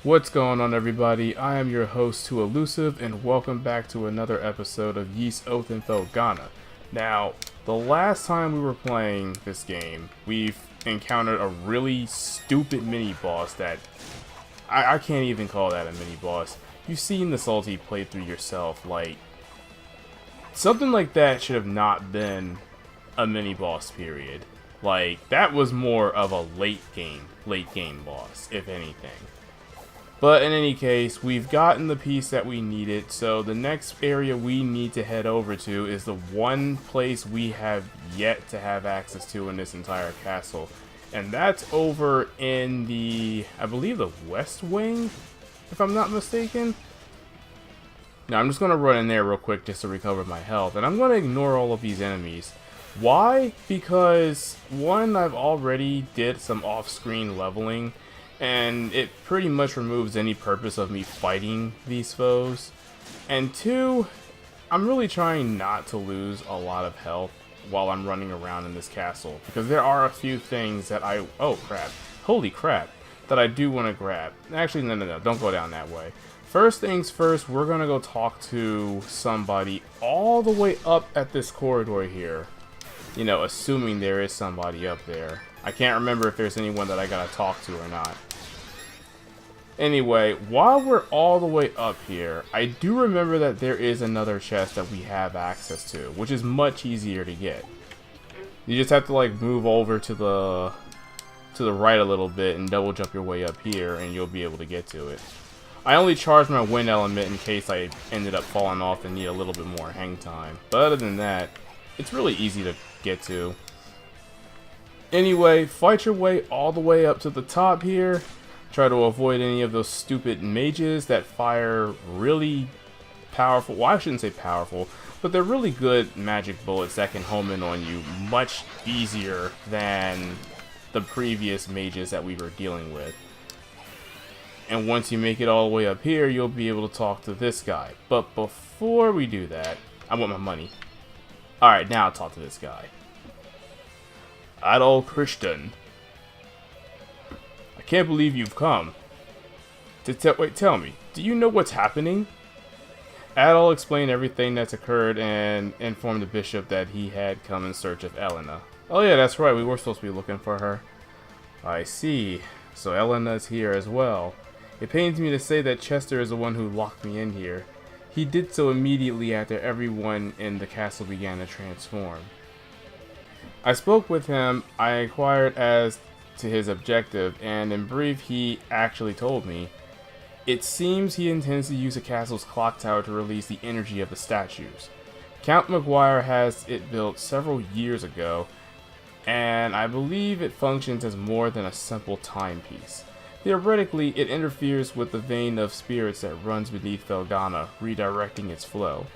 What's going on, everybody? I am your host, Too Elusive, and welcome back to another episode of Yeast Oath and Felghana. Now, the last time we were playing this game, we've encountered a really stupid mini-boss that I can't even call that a mini-boss. You've seen the Salty playthrough yourself, like, something like that should have not been a mini-boss, period. Like, that was more of a late game boss, if anything. But in any case, we've gotten the piece that we needed, so the next area we need to head over to is the one place we have yet to have access to in this entire castle. And that's over in the, I believe, the West Wing, if I'm not mistaken. Now, I'm just going to run in there real quick just to recover my health, and I'm going to ignore all of these enemies. Why? Because, one, I've already did some off-screen leveling, and it pretty much removes any purpose of me fighting these foes. And two, I'm really trying not to lose a lot of health while I'm running around in this castle, because there are a few things that oh crap, holy crap, that I do want to grab. Actually, no, don't go down that way. First things first, we're gonna go talk to somebody all the way up at this corridor here. You know, assuming there is somebody up there. I can't remember if there's anyone that I gotta talk to or not. Anyway, while we're all the way up here, I do remember that there is another chest that we have access to, which is much easier to get. You just have to like move over to the right a little bit and double jump your way up here and you'll be able to get to it. I only charged my wind element in case I ended up falling off and need a little bit more hang time. But other than that, it's really easy to get to. Anyway, fight your way all the way up to the top here. Try to avoid any of those stupid mages that fire really powerful, well, I shouldn't say powerful, but they're really good magic bullets that can home in on you much easier than the previous mages that we were dealing with. And once you make it all the way up here, you'll be able to talk to this guy. But before we do that, I want my money. Alright, now I'll talk to this guy. Adol Christian. I can't believe you've come. Wait, tell me, do you know what's happening? Adol explained everything that's occurred and informed the bishop that he had come in search of Elena. Oh yeah, that's right, we were supposed to be looking for her. I see. So Elena's here as well. It pains me to say that Chester is the one who locked me in here. He did so immediately after everyone in the castle began to transform. I spoke with him, I inquired as to his objective, and in brief he actually told me. It seems he intends to use the castle's clock tower to release the energy of the statues. Count McGuire has it built several years ago, and I believe it functions as more than a simple timepiece. Theoretically, it interferes with the vein of spirits that runs beneath Felghana, redirecting its flow.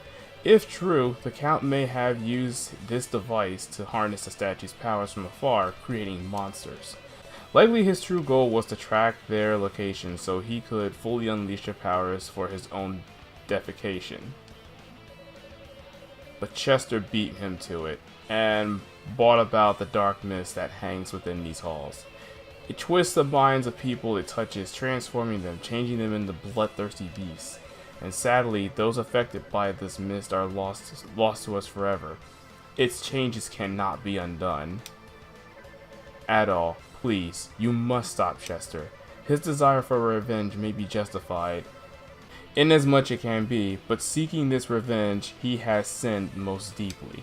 If true, the Count may have used this device to harness the statue's powers from afar, creating monsters. Likely his true goal was to track their location so he could fully unleash their powers for his own defecation. But Chester beat him to it, and brought about the dark mist that hangs within these halls. It twists the minds of people it touches, transforming them, changing them into bloodthirsty beasts. And sadly, those affected by this mist are lost to us forever. Its changes cannot be undone. Adol, please, you must stop Chester. His desire for revenge may be justified, inasmuch it can be, but seeking this revenge, he has sinned most deeply.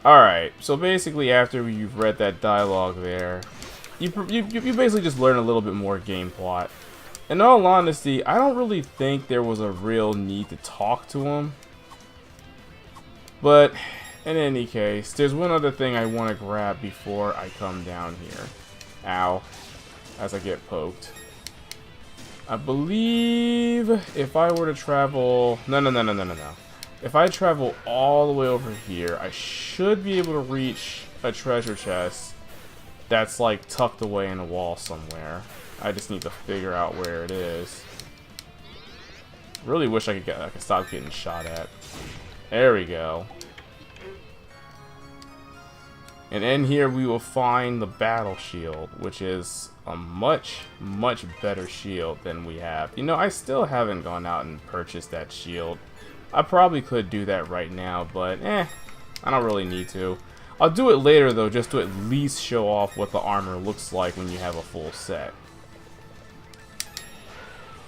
Alright, so basically after you've read that dialogue there, you basically just learn a little bit more game plot. In all honesty, I don't really think there was a real need to talk to him. But, in any case, there's one other thing I want to grab before I come down here. Ow. As I get poked. I believe if I were to travel... No. If I travel all the way over here, I should be able to reach a treasure chest that's like tucked away in a wall somewhere. I just need to figure out where it is. Really wish I could stop getting shot at. There we go. And in here we will find the battle shield, which is a much better shield than we have. You know, I still haven't gone out and purchased that shield. I probably could do that right now, but I don't really need to. I'll do it later though, just to at least show off what the armor looks like when you have a full set.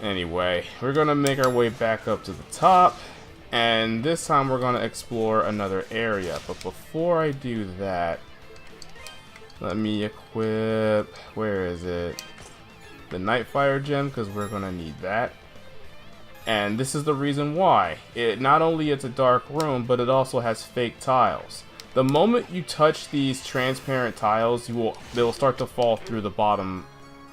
Anyway, we're gonna make our way back up to the top, and this time we're gonna explore another area. But before I do that, let me equip, where is it? The Nightfire gem, because we're gonna need that. And this is the reason why. It not only it's a dark room, but it also has fake tiles. The moment you touch these transparent tiles, they'll start to fall through the bottom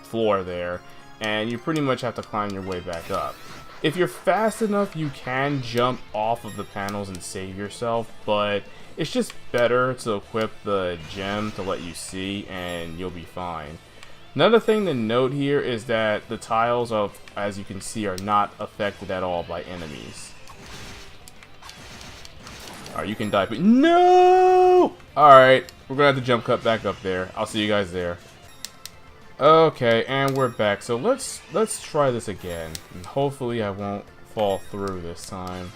floor there, and you pretty much have to climb your way back up. If you're fast enough, you can jump off of the panels and save yourself, but it's just better to equip the gem to let you see, and you'll be fine. Another thing to note here is that the tiles, as you can see, are not affected at all by enemies. Alright, you can die, but no! Alright, we're gonna have to jump cut back up there. I'll see you guys there. Okay, and we're back. So let's try this again. And hopefully I won't fall through this time.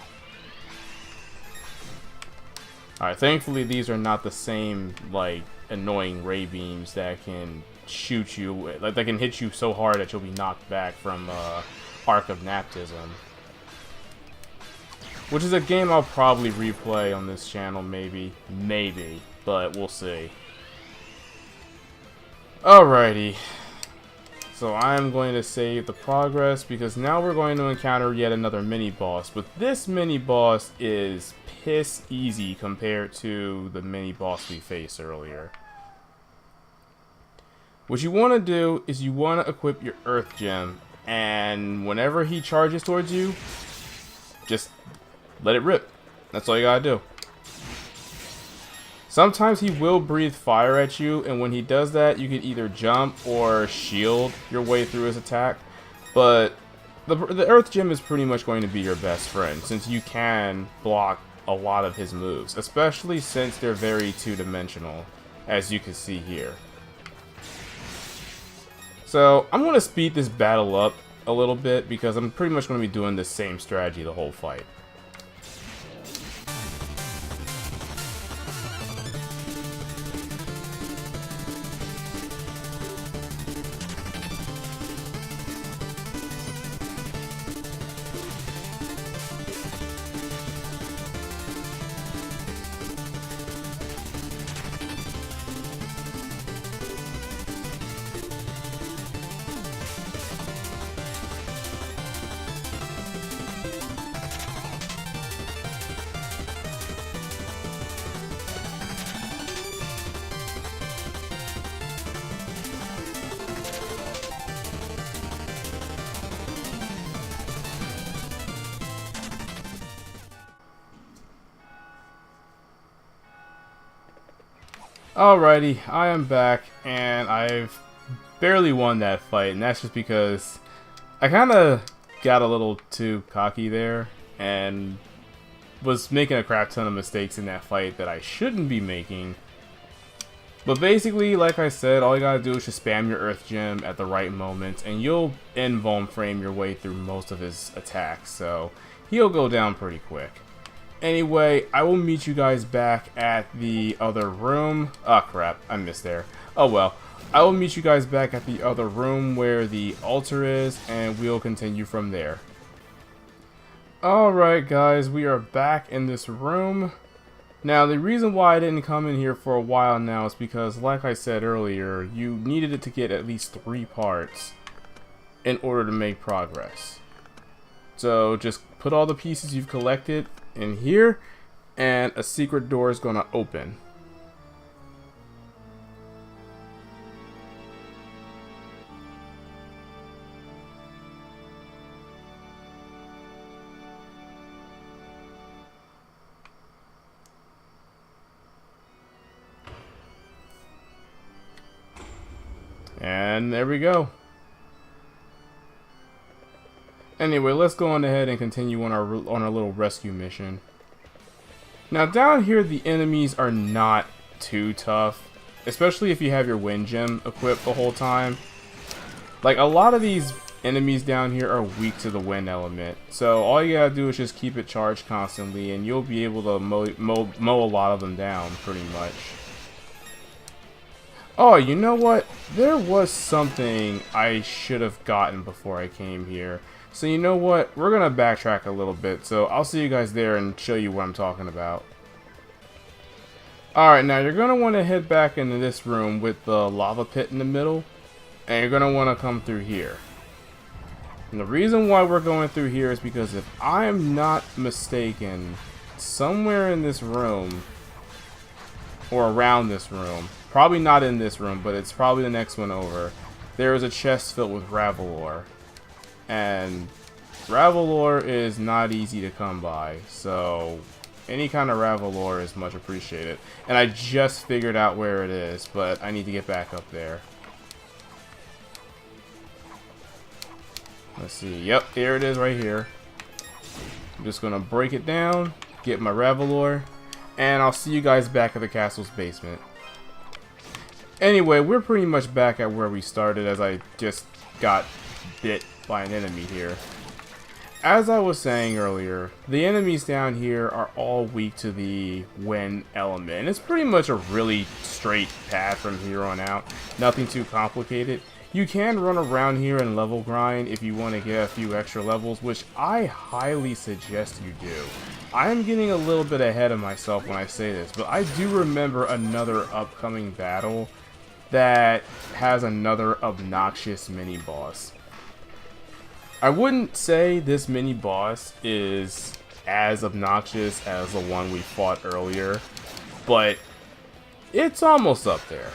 Alright, thankfully these are not the same, like, annoying ray beams that can shoot you, like, that can hit you so hard that you'll be knocked back from Arc of Naptism. Which is a game I'll probably replay on this channel, maybe, but we'll see. Alrighty, so I'm going to save the progress because now we're going to encounter yet another mini-boss, but this mini-boss is piss easy compared to the mini-boss we faced earlier. What you want to do is you want to equip your Earth Gem, and whenever he charges towards you, just let it rip. That's all you gotta do. Sometimes he will breathe fire at you, and when he does that, you can either jump or shield your way through his attack. But the Earth Gem is pretty much going to be your best friend, since you can block a lot of his moves, especially since they're very two-dimensional, as you can see here. So I'm going to speed this battle up a little bit, because I'm pretty much going to be doing the same strategy the whole fight. Alrighty, I am back, and I've barely won that fight, and that's just because I kind of got a little too cocky there, and was making a crap ton of mistakes in that fight that I shouldn't be making. But basically, like I said, all you gotta do is just spam your Earth Gem at the right moment, and you'll invuln frame your way through most of his attacks, so he'll go down pretty quick. Anyway, I will meet you guys back at the other room. Oh crap, I missed there. Oh well. I will meet you guys back at the other room where the altar is, and we'll continue from there. Alright guys, we are back in this room. Now the reason why I didn't come in here for a while now is because, like I said earlier, you needed it to get at least 3 parts in order to make progress. So just put all the pieces you've collected in here, and a secret door is gonna open. And there we go. Anyway, let's go on ahead and continue on our little rescue mission. Now down here, the enemies are not too tough, especially if you have your wind gem equipped the whole time. Like, a lot of these enemies down here are weak to the wind element, so all you gotta do is just keep it charged constantly and you'll be able to mow a lot of them down pretty much. Oh, you know what? There was something I should have gotten before I came here. So you know what? We're gonna backtrack a little bit, so I'll see you guys there and show you what I'm talking about. Alright, now you're gonna want to head back into this room with the lava pit in the middle, and you're gonna want to come through here. And the reason why we're going through here is because if I'm not mistaken, somewhere in this room, or around this room, probably not in this room, but it's probably the next one over, there is a chest filled with Ravelor. And Ravelor is not easy to come by, so any kind of Ravelor is much appreciated. And I just figured out where it is, but I need to get back up there. Let's see. Yep, here it is right here. I'm just going to break it down, get my Ravelor, and I'll see you guys back at the castle's basement. Anyway, we're pretty much back at where we started as I just got bit by an enemy here. As I was saying earlier, the enemies down here are all weak to the wind element. It's pretty much a really straight path from here on out. Nothing too complicated. You can run around here and level grind if you want to get a few extra levels, which I highly suggest you do. I am getting a little bit ahead of myself when I say this, but I do remember another upcoming battle that has another obnoxious mini-boss. I wouldn't say this mini-boss is as obnoxious as the one we fought earlier, but it's almost up there.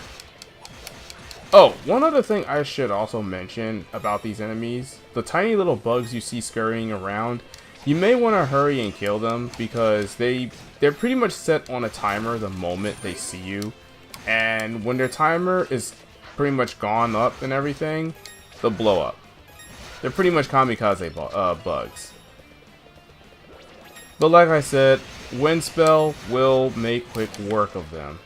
Oh, one other thing I should also mention about these enemies, the tiny little bugs you see scurrying around, you may want to hurry and kill them because they're pretty much set on a timer the moment they see you. And when their timer is pretty much gone up and everything, they'll blow up. They're pretty much kamikaze bugs. But like I said, Wind Spell will make quick work of them.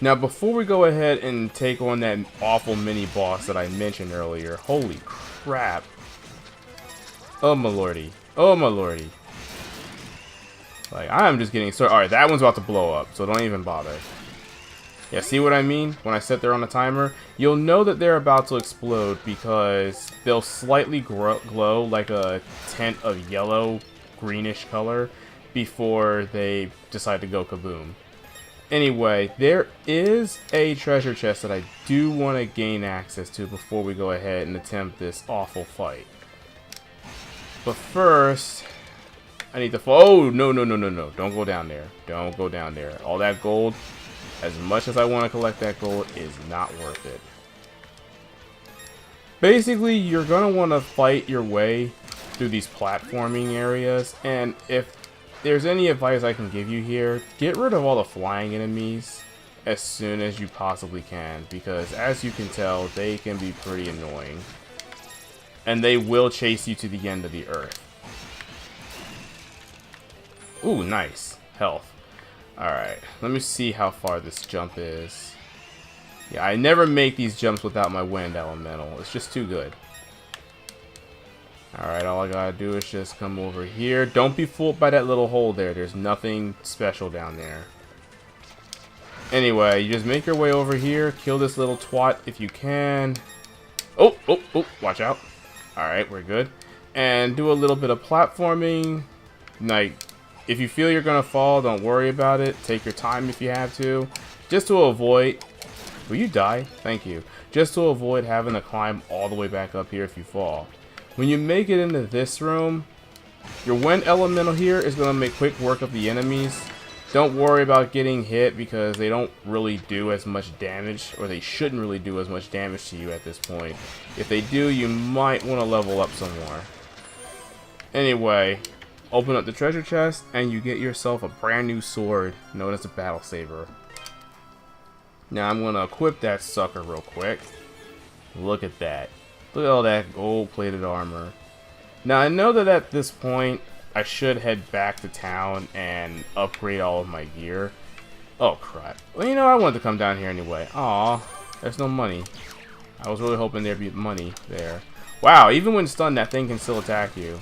Now before we go ahead and take on that awful mini-boss that I mentioned earlier, holy crap. Oh my lordy. Oh my lordy. Like, I am just getting started. Alright, that one's about to blow up, so don't even bother. Yeah, see what I mean? When I sit there on the timer, you'll know that they're about to explode because they'll slightly glow like a tint of yellow, greenish color before they decide to go kaboom. Anyway, there is a treasure chest that I do want to gain access to before we go ahead and attempt this awful fight. But first, I need to oh, no. Don't go down there. Don't go down there. All that gold, as much as I want to collect that gold, is not worth it. Basically, you're going to want to fight your way through these platforming areas, and if there's any advice I can give you here, get rid of all the flying enemies as soon as you possibly can, because as you can tell, they can be pretty annoying. And they will chase you to the end of the earth. Ooh, nice. Health. Alright, let me see how far this jump is. Yeah, I never make these jumps without my wind elemental. It's just too good. Alright, all I gotta do is just come over here. Don't be fooled by that little hole there. There's nothing special down there. Anyway, you just make your way over here. Kill this little twat if you can. Oh, watch out. Alright, we're good. And do a little bit of platforming. Like, if you feel you're gonna fall, don't worry about it. Take your time if you have to. Just to avoid... Will you die? Thank you. Just to avoid having to climb all the way back up here if you fall. When you make it into this room, your wind elemental here is going to make quick work of the enemies. Don't worry about getting hit because they don't really do as much damage, or they shouldn't really do as much damage to you at this point. If they do, you might want to level up some more. Anyway, open up the treasure chest and you get yourself a brand new sword known as the Battle Saber. Now I'm going to equip that sucker real quick. Look at that. Look at all that gold-plated armor. Now, I know that at this point, I should head back to town and upgrade all of my gear. Oh, crap. Well, you know, I wanted to come down here anyway. Aw, there's no money. I was really hoping there'd be money there. Wow, even when stunned, that thing can still attack you.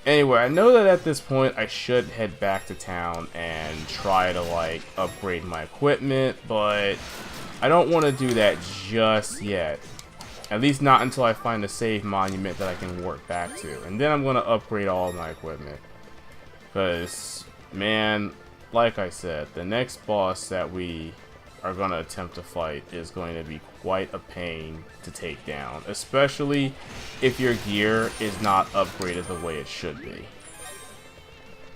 Anyway, I know that at this point, I should head back to town and try to, like, upgrade my equipment, but I don't want to do that just yet. At least not until I find a save monument that I can work back to. And then I'm going to upgrade all of my equipment. Because, man, like I said, the next boss that we are going to attempt to fight is going to be quite a pain to take down. Especially if your gear is not upgraded the way it should be.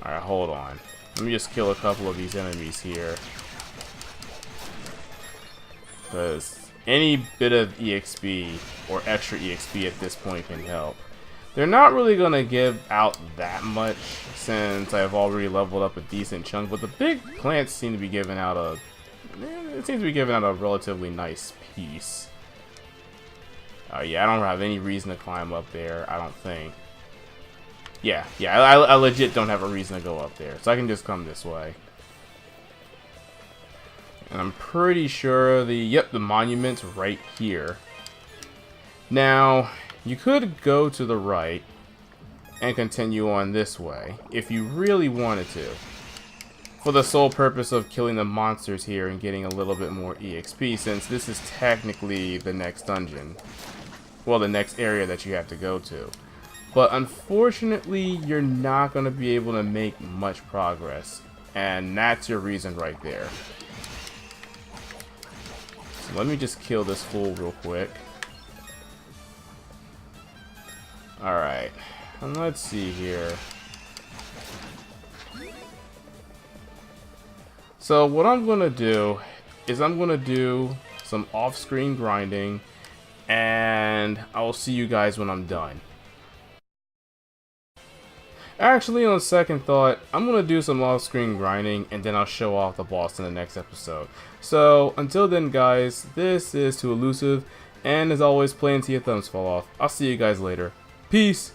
Alright, hold on. Let me just kill a couple of these enemies here. Because any bit of EXP or extra EXP at this point can help. They're not really going to give out that much since I've already leveled up a decent chunk, but the big plants seem to be giving out a relatively nice piece. Yeah, I don't have any reason to climb up there, I don't think. Yeah, I legit don't have a reason to go up there, so I can just come this way. And I'm pretty sure the monument's right here. Now, you could go to the right and continue on this way if you really wanted to, for the sole purpose of killing the monsters here and getting a little bit more EXP, since this is technically the next dungeon. Well, the next area that you have to go to. But unfortunately, you're not going to be able to make much progress, and that's your reason right there. So let me just kill this fool real quick. Alright, and let's see here. So what I'm going to do is I'm going to do some off-screen grinding, and I'll see you guys when I'm done. Actually, on second thought, I'm going to do some off-screen grinding, and then I'll show off the boss in the next episode. So, until then guys, this is Too Elusive, and as always, play until your thumbs fall off. I'll see you guys later. Peace!